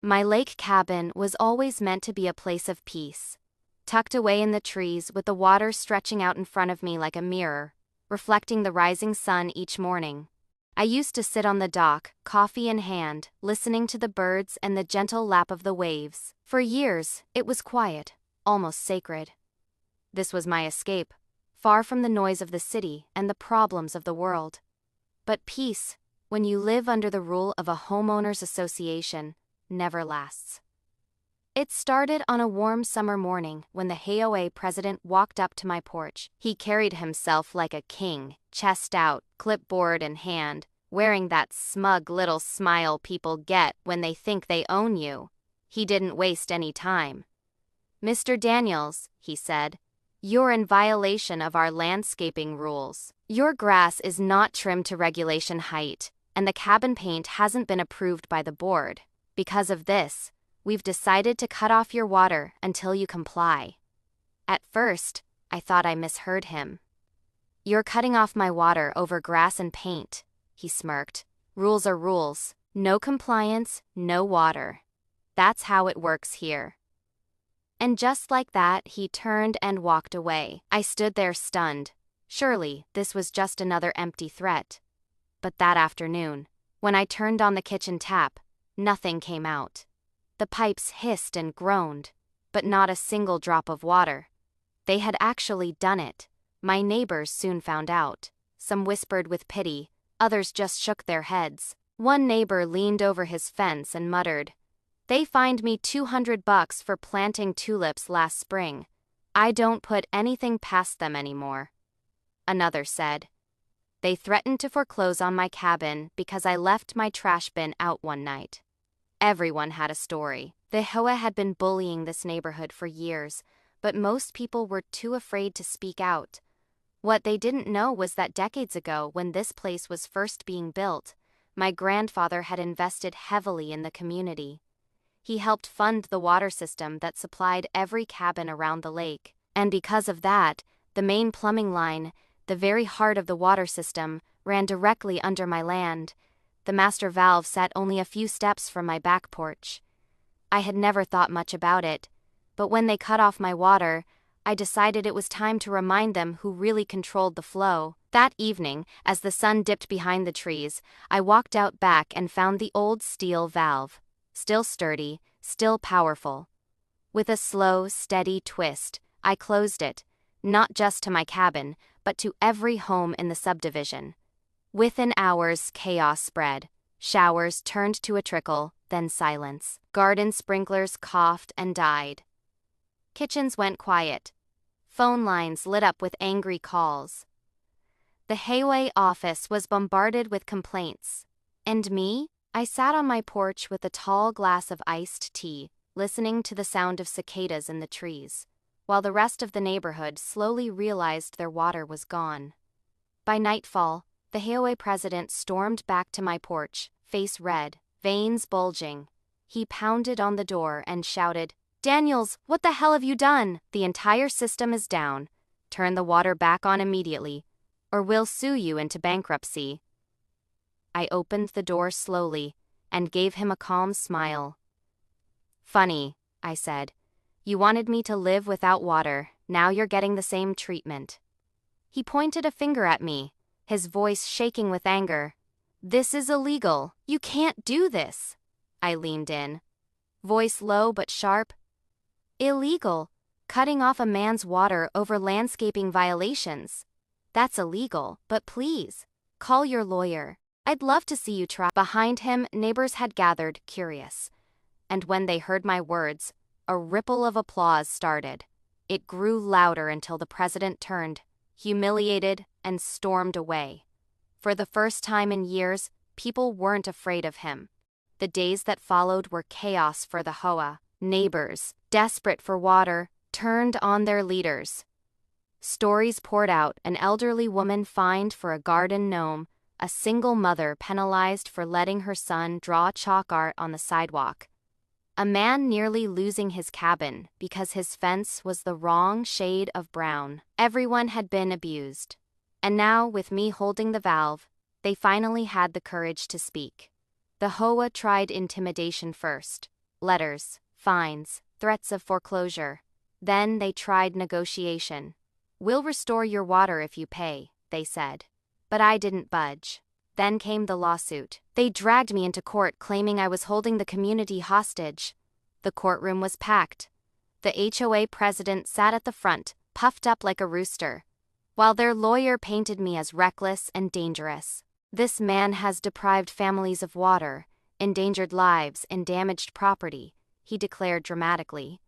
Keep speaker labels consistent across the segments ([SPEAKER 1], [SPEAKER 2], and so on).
[SPEAKER 1] My lake cabin was always meant to be a place of peace. Tucked away in the trees with the water stretching out in front of me like a mirror, reflecting the rising sun each morning. I used to sit on the dock, coffee in hand, listening to the birds and the gentle lap of the waves. For years, it was quiet, almost sacred. This was my escape, far from the noise of the city and the problems of the world. But peace, when you live under the rule of a homeowners association, never lasts. It started on a warm summer morning when the HOA president walked up to my porch. He carried himself like a king, chest out, clipboard in hand, wearing that smug little smile people get when they think they own you. He didn't waste any time. "Mr. Daniels," he said, "you're in violation of our landscaping rules. Your grass is not trimmed to regulation height, and the cabin paint hasn't been approved by the board. Because of this, we've decided to cut off your water until you comply." At first, I thought I misheard him. "You're cutting off my water over grass and paint," he smirked. "Rules are rules. No compliance, no water. That's how it works here." And just like that, he turned and walked away. I stood there stunned. Surely, this was just another empty threat. But that afternoon, when I turned on the kitchen tap, nothing came out. The pipes hissed and groaned, but not a single drop of water. They had actually done it. My neighbors soon found out. Some whispered with pity, others just shook their heads. One neighbor leaned over his fence and muttered, "They fined me $200 for planting tulips last spring. I don't put anything past them anymore." Another said, "They threatened to foreclose on my cabin because I left my trash bin out one night." Everyone had a story. The HOA had been bullying this neighborhood for years, but most people were too afraid to speak out. What they didn't know was that decades ago, when this place was first being built, my grandfather had invested heavily in the community. He helped fund the water system that supplied every cabin around the lake, and because of that, the main plumbing line, the very heart of the water system, ran directly under my land. The master valve sat only a few steps from my back porch. I had never thought much about it, but when they cut off my water, I decided it was time to remind them who really controlled the flow. That evening, as the sun dipped behind the trees, I walked out back and found the old steel valve. Still sturdy, still powerful. With a slow, steady twist, I closed it, not just to my cabin, but to every home in the subdivision. Within hours, chaos spread. Showers turned to a trickle, then silence. Garden sprinklers coughed and died. Kitchens went quiet. Phone lines lit up with angry calls. The HOA office was bombarded with complaints. And me? I sat on my porch with a tall glass of iced tea, listening to the sound of cicadas in the trees, while the rest of the neighborhood slowly realized their water was gone. By nightfall, the HOA president stormed back to my porch, face red, veins bulging. He pounded on the door and shouted, "Daniels, what the hell have you done? The entire system is down. Turn the water back on immediately, or we'll sue you into bankruptcy." I opened the door slowly and gave him a calm smile. "Funny," I said. "You wanted me to live without water, now you're getting the same treatment." He pointed a finger at me, his voice shaking with anger. "This is illegal. You can't do this." I leaned in, voice low but sharp. "Illegal? Cutting off a man's water over landscaping violations. That's illegal, but please, call your lawyer. I'd love to see you try." Behind him, neighbors had gathered, curious. And when they heard my words, a ripple of applause started. It grew louder until the president turned, humiliated, and stormed away. For the first time in years, people weren't afraid of him. The days that followed were chaos for the HOA. Neighbors, desperate for water, turned on their leaders. Stories poured out: an elderly woman fined for a garden gnome, a single mother penalized for letting her son draw chalk art on the sidewalk, a man nearly losing his cabin because his fence was the wrong shade of brown. Everyone had been abused. And now, with me holding the valve, they finally had the courage to speak. The HOA tried intimidation first. Letters, fines, threats of foreclosure. Then they tried negotiation. "We'll restore your water if you pay," they said. But I didn't budge. Then came the lawsuit. They dragged me into court claiming I was holding the community hostage. The courtroom was packed. The HOA president sat at the front, puffed up like a rooster, while their lawyer painted me as reckless and dangerous. "This man has deprived families of water, endangered lives, and damaged property," he declared dramatically.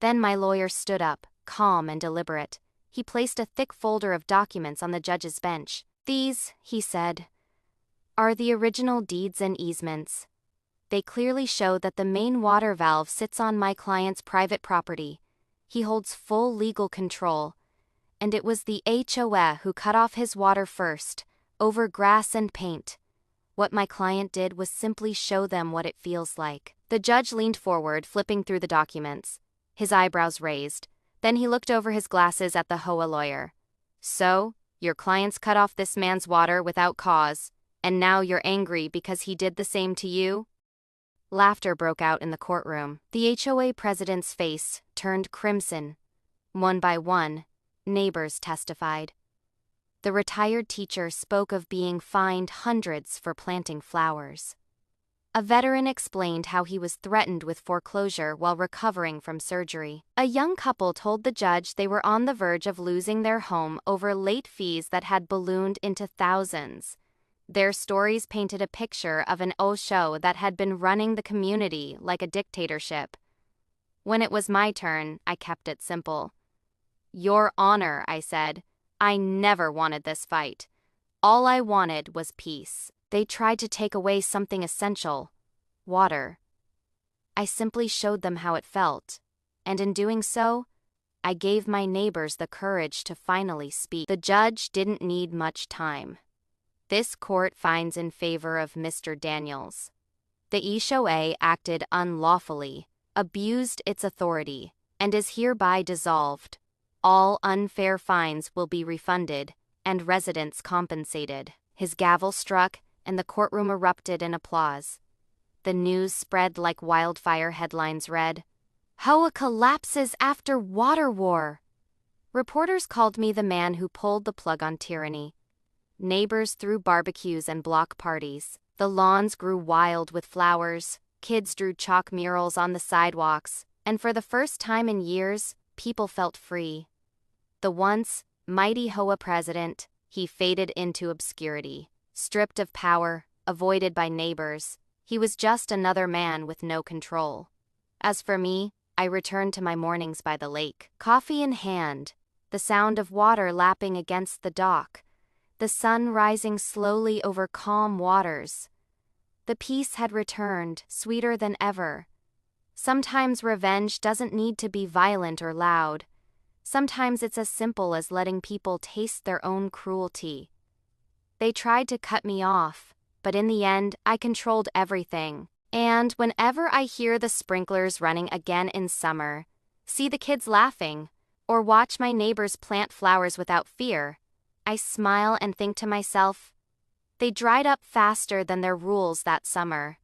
[SPEAKER 1] Then my lawyer stood up, calm and deliberate. He placed a thick folder of documents on the judge's bench. "These," he said, "are the original deeds and easements. They clearly show that the main water valve sits on my client's private property. He holds full legal control, and it was the HOA who cut off his water first, over grass and paint. What my client did was simply show them what it feels like." The judge leaned forward, flipping through the documents, his eyebrows raised. Then he looked over his glasses at the HOA lawyer. "So, your clients cut off this man's water without cause, and now you're angry because he did the same to you?" Laughter broke out in the courtroom. The HOA president's face turned crimson. One by one, neighbors testified. The retired teacher spoke of being fined hundreds for planting flowers. A veteran explained how he was threatened with foreclosure while recovering from surgery. A young couple told the judge they were on the verge of losing their home over late fees that had ballooned into thousands. Their stories painted a picture of an HOA that had been running the community like a dictatorship. When it was my turn, I kept it simple. "Your Honor," I said, "I never wanted this fight. All I wanted was peace. They tried to take away something essential, water. I simply showed them how it felt, and in doing so, I gave my neighbors the courage to finally speak." The judge didn't need much time. "This court finds in favor of Mr. Daniels. The HOA acted unlawfully, abused its authority, and is hereby dissolved. All unfair fines will be refunded, and residents compensated." His gavel struck, and the courtroom erupted in applause. The news spread like wildfire. Headlines read, "HOA collapses after water war." Reporters called me the man who pulled the plug on tyranny. Neighbors threw barbecues and block parties. The lawns grew wild with flowers, kids drew chalk murals on the sidewalks, and for the first time in years, people felt free. The once mighty HOA president, he faded into obscurity. Stripped of power, avoided by neighbors, he was just another man with no control. As for me, I returned to my mornings by the lake, coffee in hand, the sound of water lapping against the dock, the sun rising slowly over calm waters. The peace had returned, sweeter than ever. Sometimes revenge doesn't need to be violent or loud. Sometimes it's as simple as letting people taste their own cruelty. They tried to cut me off, but in the end, I controlled everything. And whenever I hear the sprinklers running again in summer, see the kids laughing, or watch my neighbors plant flowers without fear, I smile and think to myself, they dried up faster than their rules that summer.